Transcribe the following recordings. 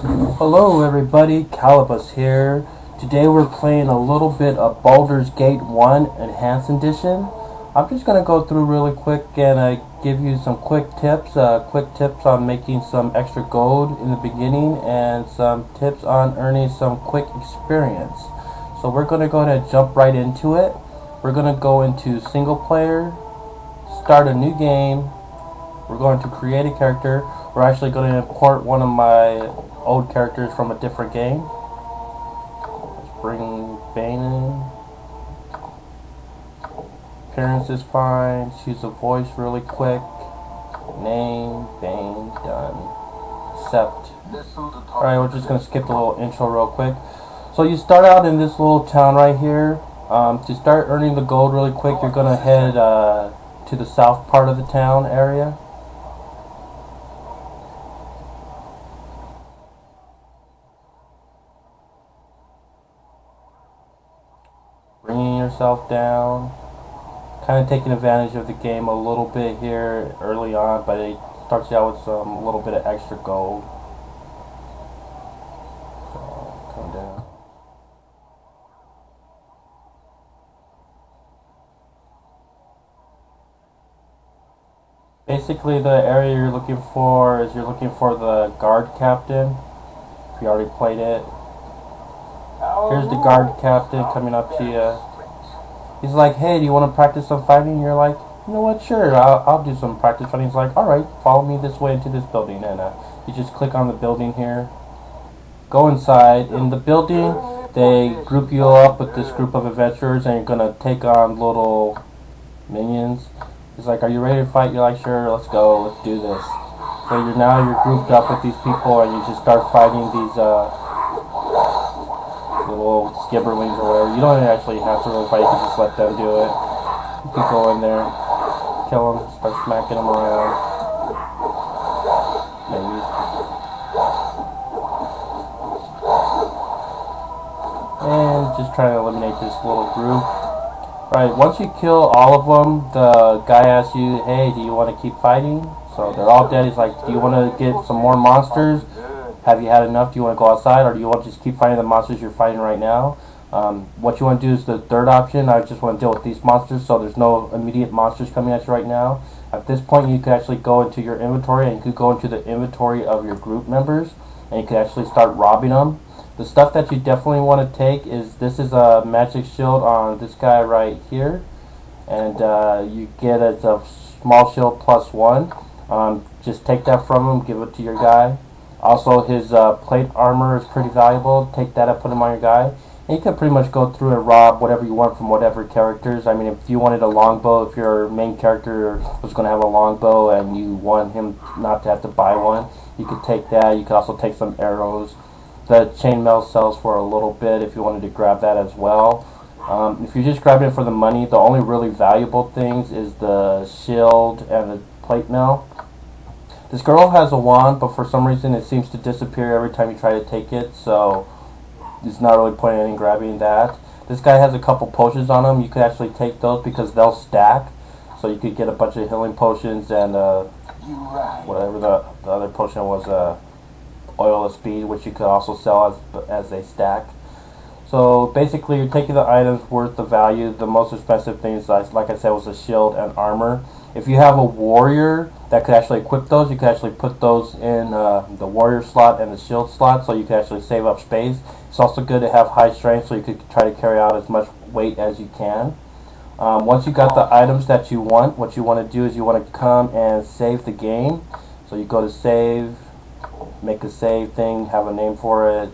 Hello everybody, Calabus here. Today we're playing a little bit of Baldur's Gate 1 Enhanced Edition. I'm just going to go through really quick and give you some quick tips on making some extra gold in the beginning and some tips on earning some quick experience. So we're going to go ahead and jump right into it. We're going to go into single player, start a new game. We're going to create a character. We're actually going to import one of my old characters from a different game. Let's bring Bane in. Appearance is fine. Choose a voice really quick. Name, Bane, done. Accept. Alright, we're just going to skip the little intro real quick. So you start out in this little town right here. To start earning the gold really quick, you're going to head to the south part of the town area. Bringing yourself down, kind of taking advantage of the game a little bit here early on, but it starts you out with a little bit of extra gold. So come down. Basically, the area you're looking for is the guard captain. If you already played it. Here's the guard captain coming up to you. He's like, hey, do you want to practice some fighting? You're like, you know what, sure, I'll do some practice fighting. He's like, alright, follow me this way into this building. And you just click on the building here. Go inside. In the building, they group you up with this group of adventurers, and you're going to take on little minions. He's like, are you ready to fight? You're like, sure, let's go, let's do this. So you're grouped up with these people, and you just start fighting these little skibberlings or whatever. You don't actually have to really fight, you can just let them do it. You can go in there, kill them, start smacking them around. Maybe. And just try to eliminate this little group. Right, once you kill all of them, the guy asks you, hey, do you want to keep fighting? So they're all dead. He's like, do you want to get some more monsters? Have you had enough? Do you want to go outside, or do you want to just keep fighting the monsters you're fighting right now? What you want to do is the third option. I just want to deal with these monsters, so there's no immediate monsters coming at you right now. At this point, you could actually go into your inventory, and you could go into the inventory of your group members, and you could actually start robbing them. The stuff that you definitely want to take is, this is a magic shield on this guy right here, and you get it as a small shield +1. Just take that from him, give it to your guy. Also, his plate armor is pretty valuable. Take that and put him on your guy. And you can pretty much go through and rob whatever you want from whatever characters. I mean, if you wanted a longbow, if your main character was going to have a longbow and you want him not to have to buy one, you could take that. You could also take some arrows. The chainmail sells for a little bit if you wanted to grab that as well. If you're just grabbing it for the money, the only really valuable things is the shield and the plate mail. This girl has a wand, but for some reason it seems to disappear every time you try to take it, so there's not really point in grabbing that. This guy has a couple potions on him. You could actually take those because they'll stack, so you could get a bunch of healing potions and whatever the other potion was, oil of speed, which you could also sell as they stack. So basically, you're taking the items worth the value. The most expensive things, like I said, was the shield and armor. If you have a warrior that could actually equip those, you could actually put those in the warrior slot and the shield slot, so you can actually save up space. It's also good to have high strength, so you could try to carry out as much weight as you can. Once you got the items that you want, what you want to do is you want to come and save the game. So you go to save, make a save thing, have a name for it,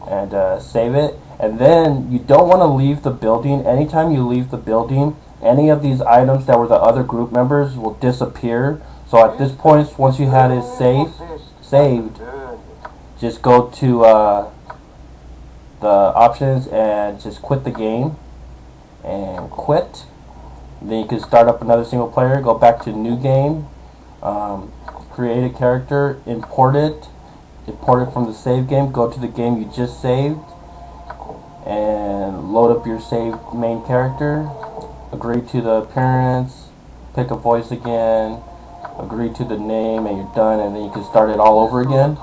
and save it. And then you don't want to leave the building. Anytime you leave the building, any of these items that were the other group members will disappear. So at this point, once you had it saved, just go to the options and just quit the game and quit. Then you can start up another single player, go back to new game, create a character, import it from the save game, go to the game you just saved, and load up your saved main character. Agree to the appearance, pick a voice again, agree to the name, and you're done, and then you can start it all over again.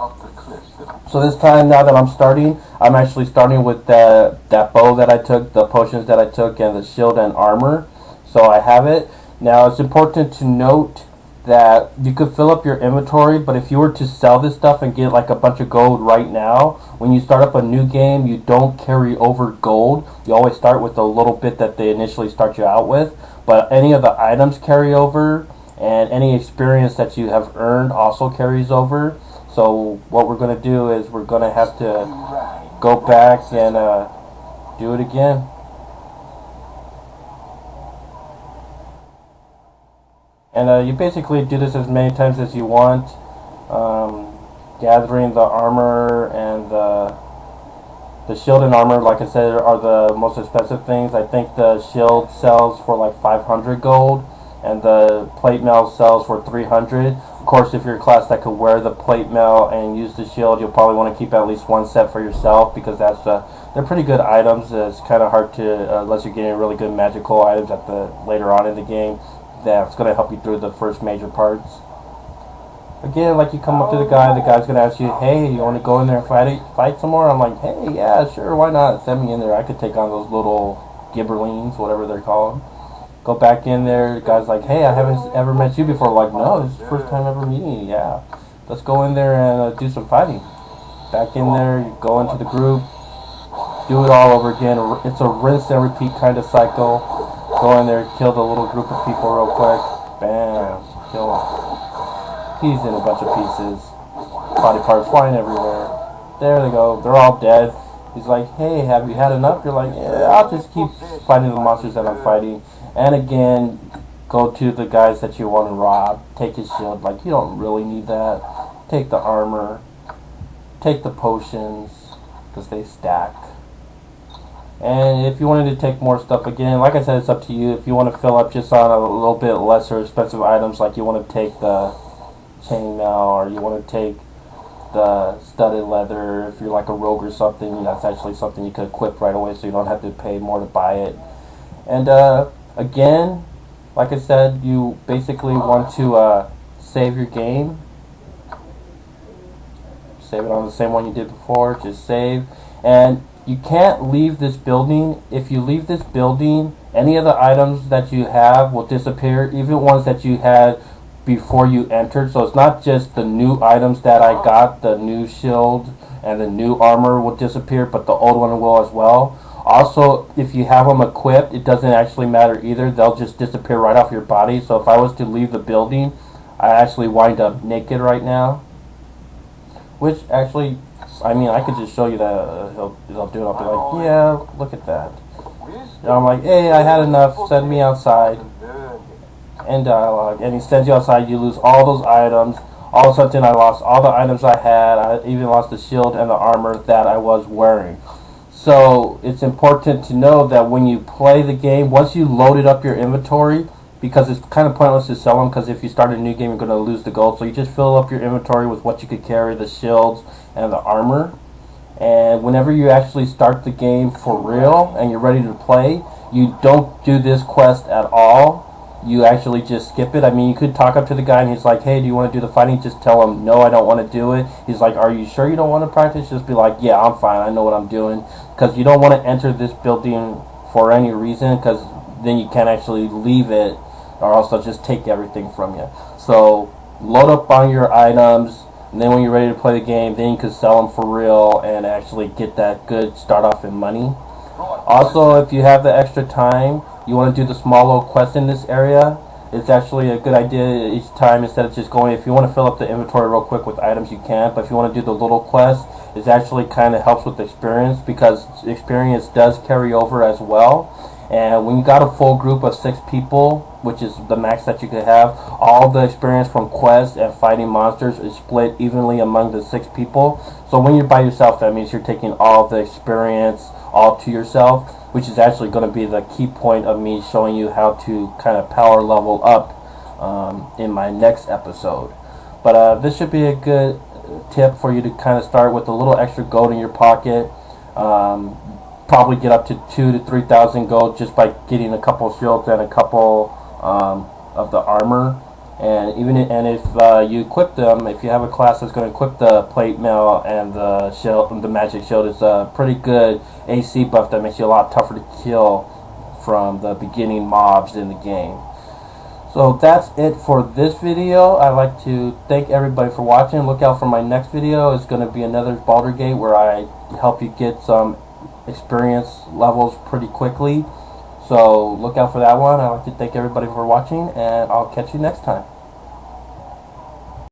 So this time, now that I'm starting, I'm actually starting with that bow that I took, the potions that I took, and the shield and armor. So I have it. Now it's important to note that you could fill up your inventory, but if you were to sell this stuff and get like a bunch of gold right now, when you start up a new game, you don't carry over gold. You always start with the little bit that they initially start you out with. But any of the items carry over, and any experience that you have earned also carries over. So what we're going to do is we're going to have to go back and do it again. And you basically do this as many times as you want, gathering the armor and the shield and armor, like I said, are the most expensive things. I think the shield sells for like 500 gold, and the plate mail sells for 300. Of course, if you're a class that could wear the plate mail and use the shield, you'll probably want to keep at least one set for yourself, because they're pretty good items. It's kind of hard to, unless you're getting really good magical items at the later on in the game, that's going to help you through the first major parts. Again, like you come up to the guy's going to ask you, hey, you want to go in there and fight some more? I'm like, hey, yeah, sure, why not? Send me in there. I could take on those little gibberlings, whatever they're called. Go back in there. The guy's like, hey, I haven't ever met you before. Like, no, this is the first time ever meeting you. Yeah, let's go in there and do some fighting. Back in there, you go into the group, do it all over again. It's a rinse and repeat kind of cycle. Go in there, kill the little group of people real quick. Bam, kill him. He's in a bunch of pieces. Body parts flying everywhere. There they go. They're all dead. He's like, hey, have you had enough? You're like, yeah, I'll just keep fighting the monsters that I'm fighting. And again, go to the guys that you want to rob. Take his shield. Like, you don't really need that. Take the armor. Take the potions, because they stack. And if you wanted to take more stuff, again, like I said, it's up to you. If you want to fill up just on a little bit lesser expensive items, like you want to take the chainmail, or you want to take the studded leather, if you're like a rogue or something, that's actually something you could equip right away, so you don't have to pay more to buy it. And again, like I said, you basically want to save your game. Save it on the same one you did before. Just save. And you can't leave this building. If you leave this building, any of the items that you have will disappear, even ones that you had before you entered. So it's not just the new items that I got, the new shield and the new armor will disappear, but the old one will as well. Also, if you have them equipped, it doesn't actually matter either. They'll just disappear right off your body. So if I was to leave the building, I actually wind up naked right now. Which actually, I mean, I could just show you that he'll do it. I'll be like, yeah, look at that. And I'm like, hey, I had enough. Send me outside. End dialogue. And he sends you outside. You lose all those items. All of a sudden, I lost all the items I had. I even lost the shield and the armor that I was wearing. So it's important to know that when you play the game, once you loaded up your inventory, because it's kind of pointless to sell them, because if you start a new game, you're going to lose the gold. So you just fill up your inventory with what you could carry, the shields and the armor. And whenever you actually start the game for real and you're ready to play, you don't do this quest at all. You actually just skip it. I mean, you could talk up to the guy and he's like, hey, do you want to do the fighting? Just tell him, no, I don't want to do it. He's like, are you sure you don't want to practice? Just be like, yeah, I'm fine. I know what I'm doing. Because you don't want to enter this building for any reason, because then you can't actually leave it, or else they'll just take everything from you. So load up on your items, and then when you're ready to play the game, then you can sell them for real and actually get that good start off in money. Also, if you have the extra time, you want to do the small little quest in this area, it's actually a good idea each time, instead of just going, if you want to fill up the inventory real quick with items, you can, but if you want to do the little quest, it actually kind of helps with the experience, because experience does carry over as well. And when you got a full group of 6 people, which is the max that you could have, all the experience from quests and fighting monsters is split evenly among the 6 people. So when you're by yourself, that means you're taking all the experience all to yourself, which is actually going to be the key point of me showing you how to kind of power level up in my next episode. But this should be a good tip for you to kind of start with a little extra gold in your pocket. Probably get up to 2,000 to 3,000 gold just by getting a couple shields and a couple of the armor. And if you equip them, if you have a class that's going to equip the plate mail and the shield, the magic shield, is a pretty good AC buff that makes you a lot tougher to kill from the beginning mobs in the game. So that's it for this video. I'd like to thank everybody for watching. Look out for my next video. It's going to be another Baldur Gate where I help you get some experience levels pretty quickly. So look out for that one. I'd like to thank everybody for watching, and I'll catch you next time.